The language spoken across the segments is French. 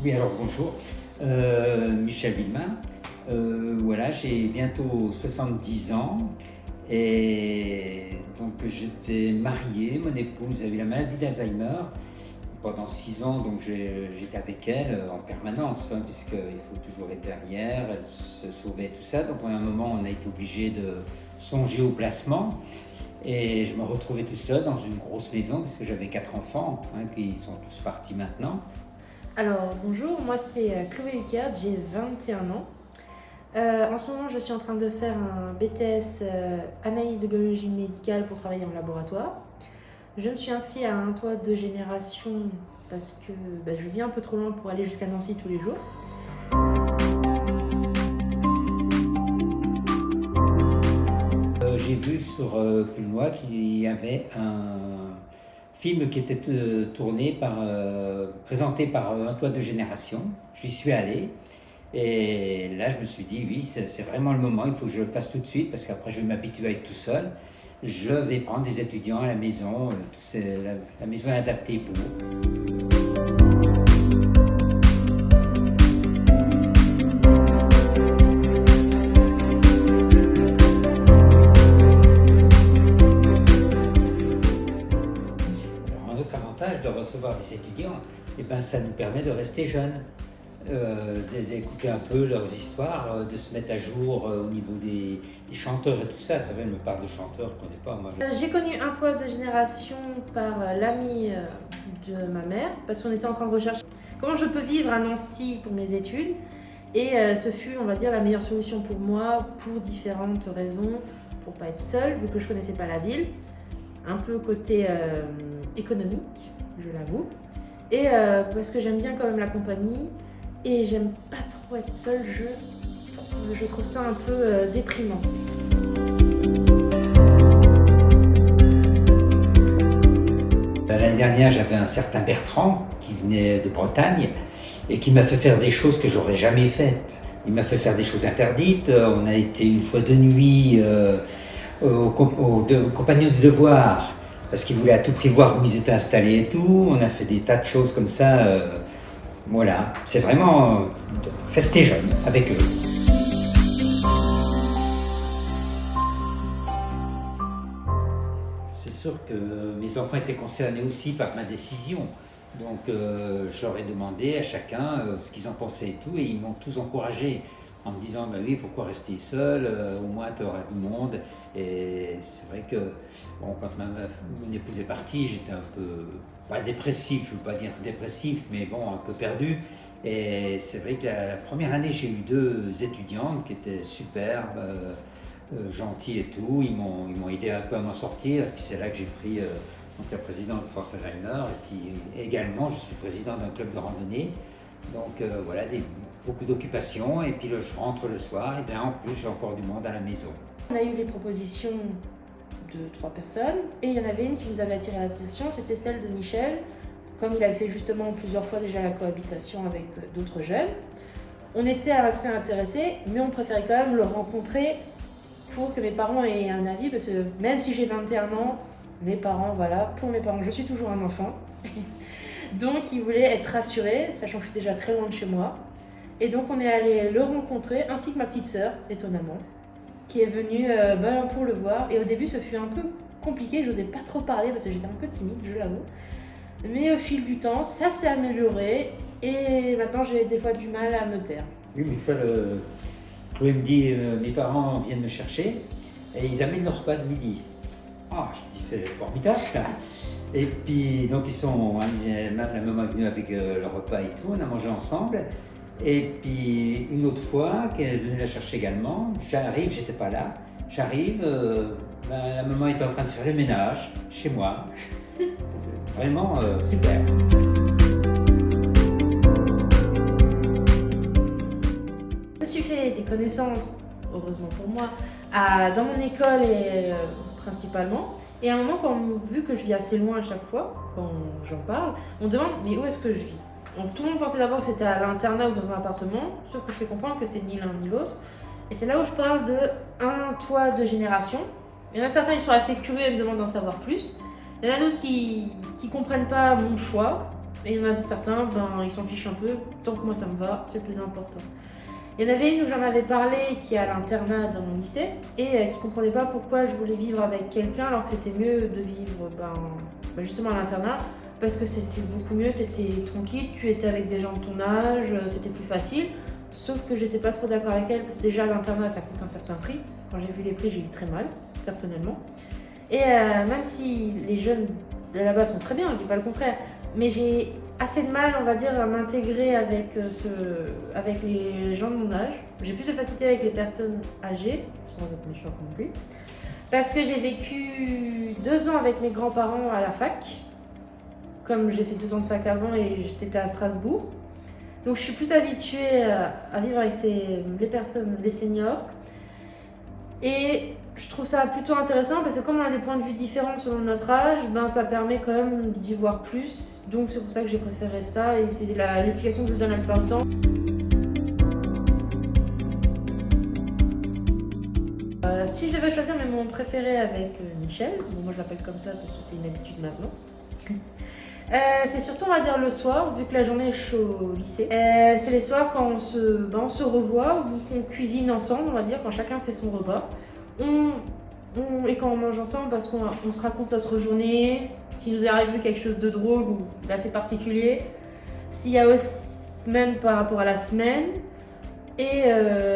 Oui, alors bonjour, Michel Villemain. Voilà, j'ai bientôt 70 ans et donc j'étais marié. Mon épouse a eu la maladie d'Alzheimer pendant 6 ans, donc j'étais avec elle en permanence, puisqu'il faut toujours être derrière, elle se sauvait, tout ça. Donc à un moment, on a été obligé de songer au placement. Et je me retrouvais tout seul dans une grosse maison parce que j'avais 4 enfants qui sont tous partis maintenant. Alors bonjour, moi c'est Chloé Huckert, j'ai 21 ans. En ce moment je suis en train de faire un BTS analyse de biologie médicale pour travailler en laboratoire. Je me suis inscrite à un toit de génération parce que je vis un peu trop loin pour aller jusqu'à Nancy tous les jours. J'ai vu sur Pulmois qu'il y avait un film qui était présenté par Un toit de génération. J'y suis allé et là je me suis dit oui, c'est vraiment le moment, il faut que je le fasse tout de suite parce qu'après je vais m'habituer à être tout seul. Je vais prendre des étudiants à la maison, la maison est adaptée pour. Un autre avantage de recevoir des étudiants, ça nous permet de rester jeunes, d'écouter un peu leurs histoires, de se mettre à jour au niveau des chanteurs et tout ça. Ça va, elle me parle de chanteurs, je ne connais pas. Moi, J'ai connu un toit de génération par l'ami de ma mère parce qu'on était en train de rechercher comment je peux vivre à Nancy pour mes études. Et ce fut, on va dire, la meilleure solution pour moi pour différentes raisons, pour pas être seule, vu que je connaissais pas la ville, un peu côté économique, je l'avoue, et parce que j'aime bien quand même la compagnie, et j'aime pas trop être seule, je trouve ça un peu déprimant. L'année dernière, j'avais un certain Bertrand qui venait de Bretagne et qui m'a fait faire des choses que j'aurais jamais faites. Il m'a fait faire des choses interdites. On a été une fois de nuit aux compagnons du devoir parce qu'ils voulaient à tout prix voir où ils étaient installés et tout. On a fait des tas de choses comme ça. Voilà, c'est vraiment rester jeune avec eux. C'est sûr que mes enfants étaient concernés aussi par ma décision. Donc je leur ai demandé à chacun ce qu'ils en pensaient et tout, et ils m'ont tous encouragé en me disant bah oui, pourquoi rester seul, au moins tu auras du monde. Et c'est vrai que bon, quand mon épouse est partie, j'étais un peu, pas dépressif, je ne veux pas dire dépressif, mais bon, un peu perdu. Et c'est vrai que la première année, j'ai eu 2 étudiantes qui étaient superbes, gentils et tout. Ils m'ont aidé un peu à m'en sortir. Et puis c'est là que j'ai pris donc la présidence de Force Alzheimer. Et puis également, je suis président d'un club de randonnée. Donc voilà, beaucoup d'occupations. Et puis je rentre le soir. Et bien en plus, j'ai encore du monde à la maison. On a eu les propositions de 3 personnes et il y en avait une qui nous avait attiré l'attention, c'était celle de Michel. Comme il avait fait justement plusieurs fois déjà la cohabitation avec d'autres jeunes, on était assez intéressés, mais on préférait quand même le rencontrer pour que mes parents aient un avis, parce que même si j'ai 21 ans, mes parents, voilà, pour mes parents, je suis toujours un enfant. Donc ils voulaient être rassurés, sachant que je suis déjà très loin de chez moi. Et donc on est allé le rencontrer, ainsi que ma petite sœur, étonnamment, qui est venue pour le voir. Et au début, ce fut un peu compliqué, je n'osais pas trop parler parce que j'étais un peu timide, je l'avoue. Mais au fil du temps, ça s'est amélioré et maintenant j'ai des fois du mal à me taire. Oui, mais une fois, Chloé me dit mes parents viennent me chercher et ils amènent leur repas de midi. Ah, je dis c'est formidable ça. Et puis donc la maman est venue avec le repas et tout, on a mangé ensemble. Et puis une autre fois qu'elle est venue la chercher également, j'arrive, j'étais pas là, j'arrive, la maman était en train de faire le ménage chez moi. Vraiment super. Je me suis fait des connaissances, heureusement pour moi, dans mon école et principalement. Et à un moment, vu que je vis assez loin à chaque fois, quand j'en parle, on me demande mais où est-ce que je vis. Donc tout le monde pensait d'abord que c'était à l'internat ou dans un appartement, sauf que je fais comprendre que c'est ni l'un ni l'autre. Et c'est là où je parle de un toit de génération. Il y en a certains, ils sont assez curieux et me demandent d'en savoir plus. Il y en a d'autres qui comprennent pas mon choix. Et il y en a certains, ben, ils s'en fichent un peu. Tant que moi ça me va, c'est le plus important. Il y en avait une où j'en avais parlé qui est à l'internat dans mon lycée et qui comprenait pas pourquoi je voulais vivre avec quelqu'un alors que c'était mieux de vivre justement à l'internat parce que c'était beaucoup mieux, tu étais tranquille, tu étais avec des gens de ton âge, c'était plus facile. Sauf que j'étais pas trop d'accord avec elle parce que déjà l'internat ça coûte un certain prix. Quand j'ai vu les prix, j'ai eu très mal, personnellement. Et même si les jeunes de là-bas sont très bien, je dis pas le contraire, mais j'ai assez de mal, on va dire, à m'intégrer avec les gens de mon âge. J'ai plus de facilité avec les personnes âgées, sans être méchante non plus. Parce que j'ai vécu 2 ans avec mes grands-parents à la fac. Comme j'ai fait 2 ans de fac avant et c'était à Strasbourg. Donc je suis plus habituée à vivre avec les personnes, les seniors. Et je trouve ça plutôt intéressant parce que comme on a des points de vue différents selon notre âge, ben ça permet quand même d'y voir plus. Donc c'est pour ça que j'ai préféré ça et c'est l'explication que je donne la plupart du temps. Si je devais choisir mes moments préférés avec Michel, bon, moi je l'appelle comme ça parce que c'est une habitude maintenant. C'est surtout, on va dire, le soir, vu que la journée je suis au lycée. C'est les soirs quand on se revoit ou qu'on cuisine ensemble, on va dire, quand chacun fait son repas. Et quand on mange ensemble, parce qu'on se raconte notre journée, s'il nous est arrivé quelque chose de drôle ou d'assez particulier, s'il y a aussi, même par rapport à la semaine. Et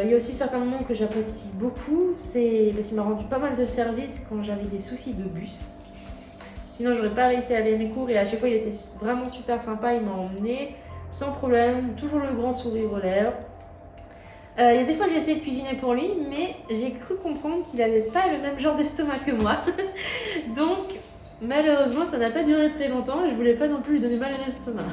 il y a aussi certains moments que j'apprécie beaucoup, c'est parce qu'il m'a rendu pas mal de services quand j'avais des soucis de bus. Sinon, j'aurais pas réussi à aller à mes cours et à chaque fois, il était vraiment super sympa. Il m'a emmené sans problème, toujours le grand sourire aux lèvres. Il y a des fois, j'ai essayé de cuisiner pour lui, mais j'ai cru comprendre qu'il n'avait pas le même genre d'estomac que moi. Donc, malheureusement, ça n'a pas duré très longtemps et je voulais pas non plus lui donner mal à l'estomac.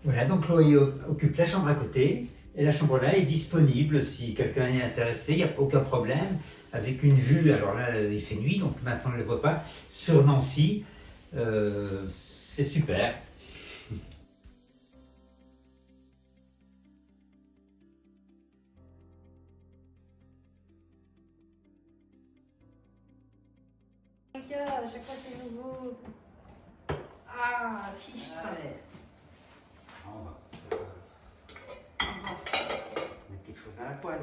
Voilà, donc Chloé occupe la chambre à côté, et la chambre là est disponible si quelqu'un est intéressé, il n'y a aucun problème, avec une vue, alors là il fait nuit, donc maintenant on ne le voit pas, sur Nancy, c'est super. À chaque fois c'est nouveau. Ah, fiche. On va mettre quelque chose à la poêle.